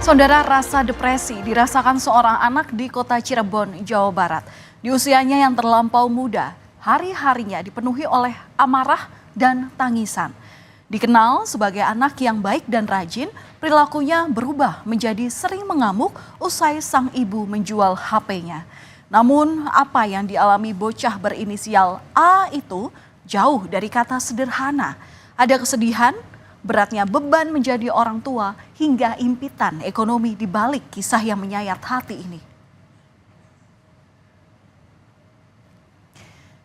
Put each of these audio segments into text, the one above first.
Saudara, rasa depresi dirasakan seorang anak di kota Cirebon, Jawa Barat. Di usianya yang terlampau muda, hari-harinya dipenuhi oleh amarah dan tangisan. Dikenal sebagai anak yang baik dan rajin, perilakunya berubah menjadi sering mengamuk usai sang ibu menjual HP-nya. Namun apa yang dialami bocah berinisial A itu jauh dari kata sederhana. Ada kesedihan, beratnya beban menjadi orang tua, hingga impitan ekonomi di balik kisah yang menyayat hati ini.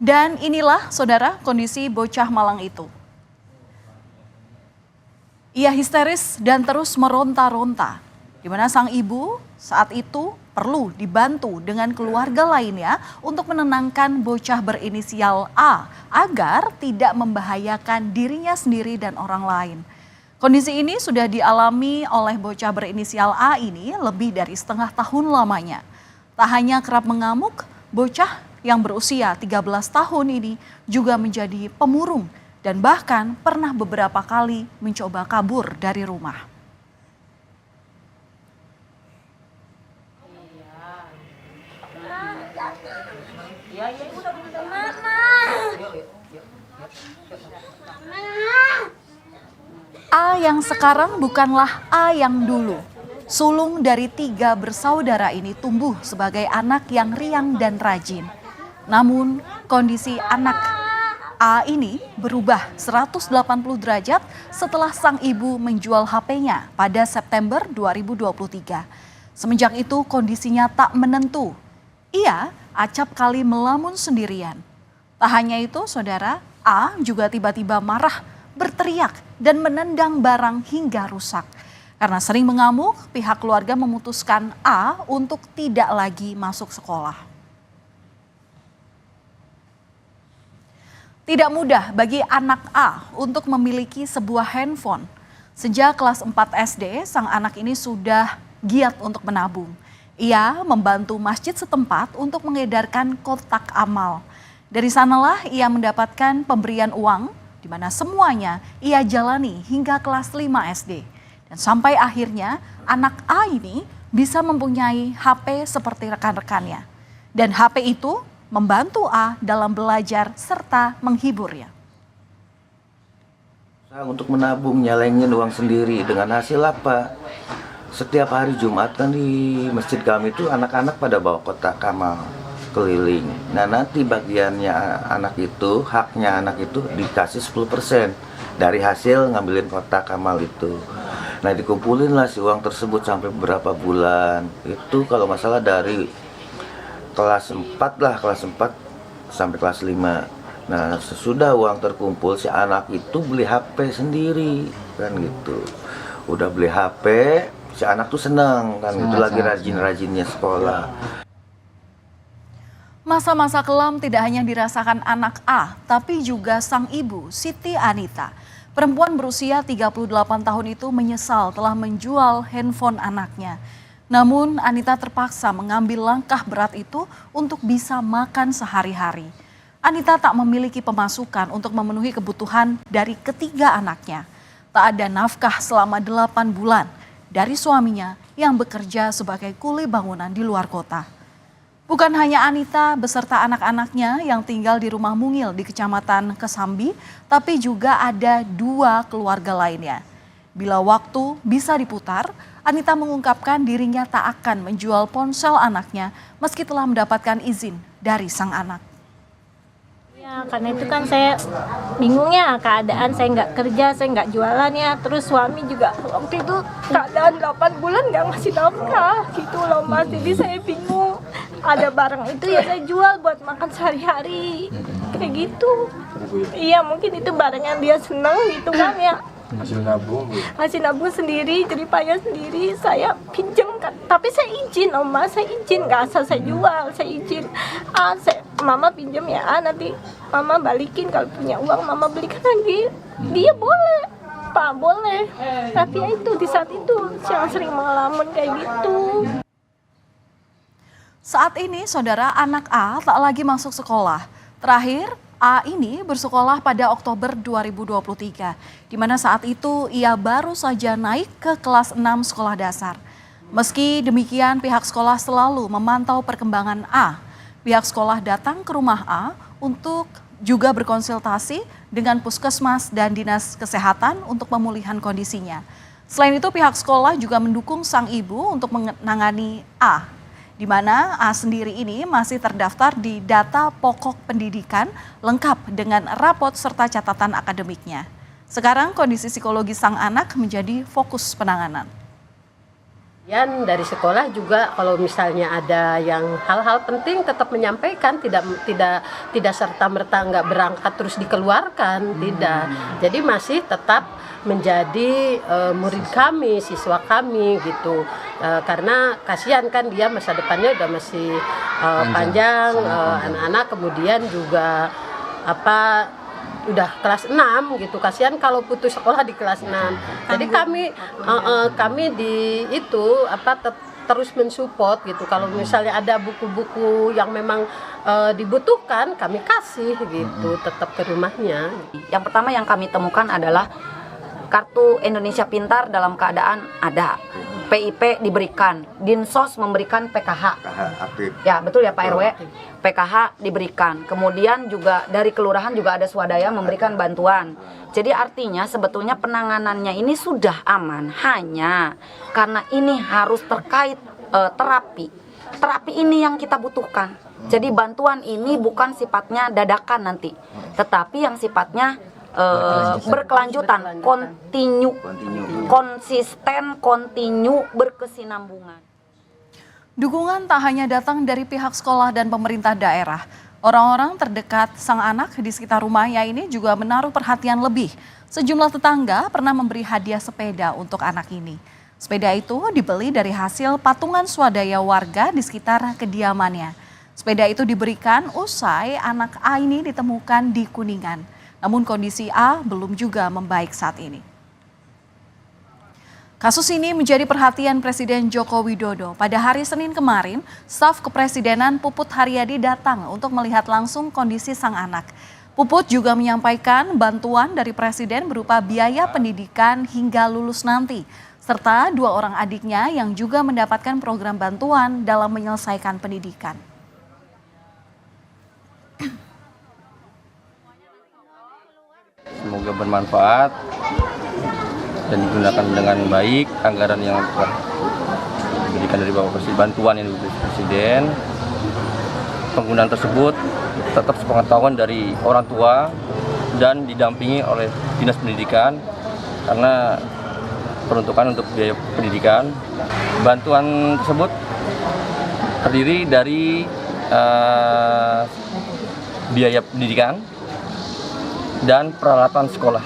Dan inilah, saudara, kondisi bocah malang itu. Ia histeris dan terus meronta-ronta, di mana sang ibu saat itu perlu dibantu dengan keluarga lainnya untuk menenangkan bocah berinisial A agar tidak membahayakan dirinya sendiri dan orang lain. Kondisi ini sudah dialami oleh bocah berinisial A ini lebih dari setengah tahun lamanya. Tak hanya kerap mengamuk, bocah yang berusia 13 tahun ini juga menjadi pemurung dan bahkan pernah beberapa kali mencoba kabur dari rumah. A yang sekarang bukanlah A yang dulu. Sulung dari 3 bersaudara ini tumbuh sebagai anak yang riang dan rajin. Namun kondisi anak A ini berubah 180 derajat setelah sang ibu menjual HP-nya pada September 2023. Semenjak itu kondisinya tak menentu. Ia acap kali melamun sendirian. Tak hanya itu, saudara, A juga tiba-tiba marah, berteriak, dan menendang barang hingga rusak. Karena sering mengamuk, pihak keluarga memutuskan A untuk tidak lagi masuk sekolah. Tidak mudah bagi anak A untuk memiliki sebuah handphone. Sejak kelas 4 SD, sang anak ini sudah giat untuk menabung. Ia membantu masjid setempat untuk mengedarkan kotak amal. Dari sanalah ia mendapatkan pemberian uang, di mana semuanya ia jalani hingga kelas 5 SD. Dan sampai akhirnya anak A ini bisa mempunyai HP seperti rekan-rekannya. Dan HP itu membantu A dalam belajar serta menghiburnya. Untuk menabung, nyalengin uang sendiri dengan hasil apa? Setiap hari Jumat kan di masjid kami itu anak-anak pada bawa kotak amal keliling. Nah nanti bagiannya anak itu, haknya anak itu dikasih 10% dari hasil ngambilin kotak amal itu. Nah dikumpulin lah si uang tersebut sampai beberapa bulan. Itu kalau masalah dari kelas 4 lah, kelas 4 sampai kelas 5. Nah sesudah uang terkumpul si anak itu beli HP sendiri kan gitu. Udah beli HP, si anak tuh seneng kan gitu, lagi rajin-rajinnya sekolah. Masa-masa kelam tidak hanya dirasakan anak A, tapi juga sang ibu, Siti Anita. Perempuan berusia 38 tahun itu menyesal telah menjual handphone anaknya. Namun Anita terpaksa mengambil langkah berat itu untuk bisa makan sehari-hari. Anita tak memiliki pemasukan untuk memenuhi kebutuhan dari ketiga anaknya. Tak ada nafkah selama 8 bulan dari suaminya yang bekerja sebagai kuli bangunan di luar kota. Bukan hanya Anita beserta anak-anaknya yang tinggal di rumah mungil di Kecamatan Kesambi, tapi juga ada 2 keluarga lainnya. Bila waktu bisa diputar, Anita mengungkapkan dirinya tak akan menjual ponsel anaknya meski telah mendapatkan izin dari sang anak. Ya, karena itu kan saya bingung ya keadaan, saya nggak kerja, saya nggak jualan ya. Terus suami juga waktu itu keadaan 8 bulan nggak ngasih nafkah gitu loh Mas. Jadi saya bingung, ada barang itu ya saya jual buat makan sehari-hari kayak gitu. Iya mungkin itu barang yang dia senang gitu kan ya. Hasil nabung sendiri, jerih payah sendiri, saya pinjam kan, tapi saya izin Oma, saya izin, nggak asal saya jual, saya izin. Mama pinjam ya, nanti Mama balikin, kalau punya uang Mama belikan lagi. Dia boleh, Pak boleh, tapi ya itu di saat itu yang sering mengalamin kayak gitu. Saat ini saudara, anak A tak lagi masuk sekolah. Terakhir A ini bersekolah pada Oktober 2023, di mana saat itu ia baru saja naik ke kelas 6 sekolah dasar. Meski demikian, pihak sekolah selalu memantau perkembangan A. Pihak sekolah datang ke rumah A untuk juga berkonsultasi dengan puskesmas dan dinas kesehatan untuk pemulihan kondisinya. Selain itu, pihak sekolah juga mendukung sang ibu untuk menangani A, di mana A sendiri ini masih terdaftar di data pokok pendidikan lengkap dengan rapot serta catatan akademiknya. Sekarang kondisi psikologi sang anak menjadi fokus penanganan. Dari sekolah juga kalau misalnya ada yang hal-hal penting tetap menyampaikan, tidak serta-merta nggak berangkat terus dikeluarkan, tidak. Jadi masih tetap menjadi murid kami, siswa kami gitu. Karena kasihan kan dia masa depannya udah masih panjang, anak-anak kemudian juga udah kelas 6 gitu, kasihan kalau putus sekolah di kelas 6. Jadi kami di itu terus mensupport gitu. Kalau misalnya ada buku-buku yang memang dibutuhkan, kami kasih gitu, tetap ke rumahnya. Yang pertama yang kami temukan adalah kartu Indonesia Pintar dalam keadaan ada. PIP diberikan, Dinsos memberikan PKH. Aktif. Ya, betul ya Pak RW. PKH diberikan. Kemudian juga dari kelurahan juga ada swadaya memberikan bantuan. Jadi artinya sebetulnya penanganannya ini sudah aman, hanya karena ini harus terkait terapi. Terapi ini yang kita butuhkan. Jadi bantuan ini bukan sifatnya dadakan nanti, tetapi yang sifatnya berkelanjutan, konsisten, berkesinambungan. Dukungan tak hanya datang dari pihak sekolah dan pemerintah daerah. Orang-orang terdekat sang anak di sekitar rumahnya ini juga menaruh perhatian lebih. Sejumlah tetangga pernah memberi hadiah sepeda untuk anak ini. Sepeda itu dibeli dari hasil patungan swadaya warga di sekitar kediamannya. Sepeda itu diberikan usai anak A ini ditemukan di Kuningan. Namun kondisi A belum juga membaik saat ini. Kasus ini menjadi perhatian Presiden Joko Widodo. Pada hari Senin kemarin, staf kepresidenan Puput Haryadi datang untuk melihat langsung kondisi sang anak. Puput juga menyampaikan bantuan dari Presiden berupa biaya pendidikan hingga lulus nanti, serta 2 orang adiknya yang juga mendapatkan program bantuan dalam menyelesaikan pendidikan. Semoga bermanfaat dan digunakan dengan baik anggaran yang telah diberikan dari Bapak Presiden, bantuan yang diberikan Presiden. Penggunaan tersebut tetap sepengetahuan dari orang tua dan didampingi oleh Dinas Pendidikan karena peruntukan untuk biaya pendidikan. Bantuan tersebut terdiri dari biaya pendidikan dan peralatan sekolah.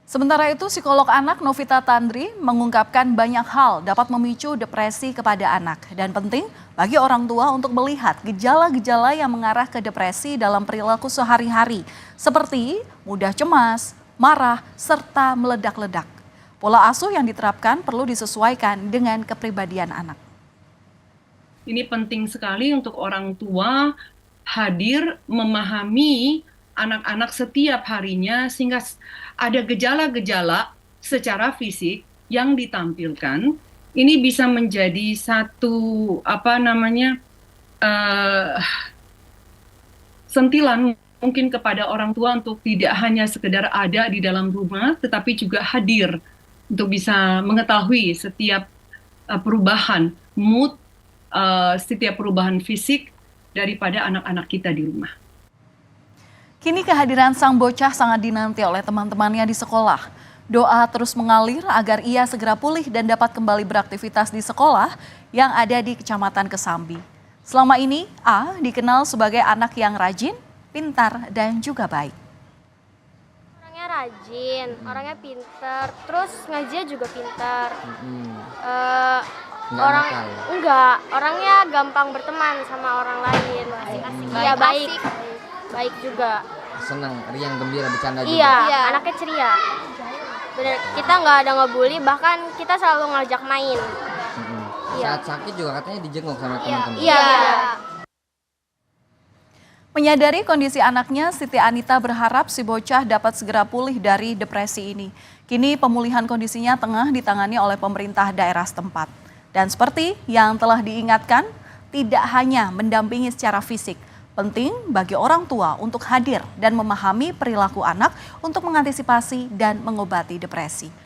Sementara itu, psikolog anak Novita Tandri mengungkapkan banyak hal dapat memicu depresi kepada anak dan penting bagi orang tua untuk melihat gejala-gejala yang mengarah ke depresi dalam perilaku sehari-hari seperti mudah cemas, marah, serta meledak-ledak. Pola asuh yang diterapkan perlu disesuaikan dengan kepribadian anak. Ini penting sekali untuk orang tua hadir memahami anak-anak setiap harinya sehingga ada gejala-gejala secara fisik yang ditampilkan. Ini bisa menjadi satu sentilan mungkin kepada orang tua untuk tidak hanya sekedar ada di dalam rumah tetapi juga hadir untuk bisa mengetahui setiap perubahan mood, setiap perubahan fisik daripada anak-anak kita di rumah. Kini kehadiran sang bocah sangat dinanti oleh teman-temannya di sekolah. Doa terus mengalir agar ia segera pulih dan dapat kembali beraktivitas di sekolah yang ada di Kecamatan Kesambi. Selama ini, A dikenal sebagai anak yang rajin, pintar, dan juga baik. Orangnya rajin, orangnya pintar, terus ngajinya juga pintar. Orangnya gampang berteman sama orang lain. Asik-asik. Iya, baik juga. Senang, riang, gembira, bercanda juga. Iya, anaknya ceria. Bener, kita nggak ada ngebully, bahkan kita selalu ngajak main. Saat sakit juga katanya dijenguk sama teman-teman. Iya. Menyadari kondisi anaknya, Siti Anita berharap si bocah dapat segera pulih dari depresi ini. Kini pemulihan kondisinya tengah ditangani oleh pemerintah daerah setempat. Dan seperti yang telah diingatkan, tidak hanya mendampingi secara fisik, penting bagi orang tua untuk hadir dan memahami perilaku anak untuk mengantisipasi dan mengobati depresi.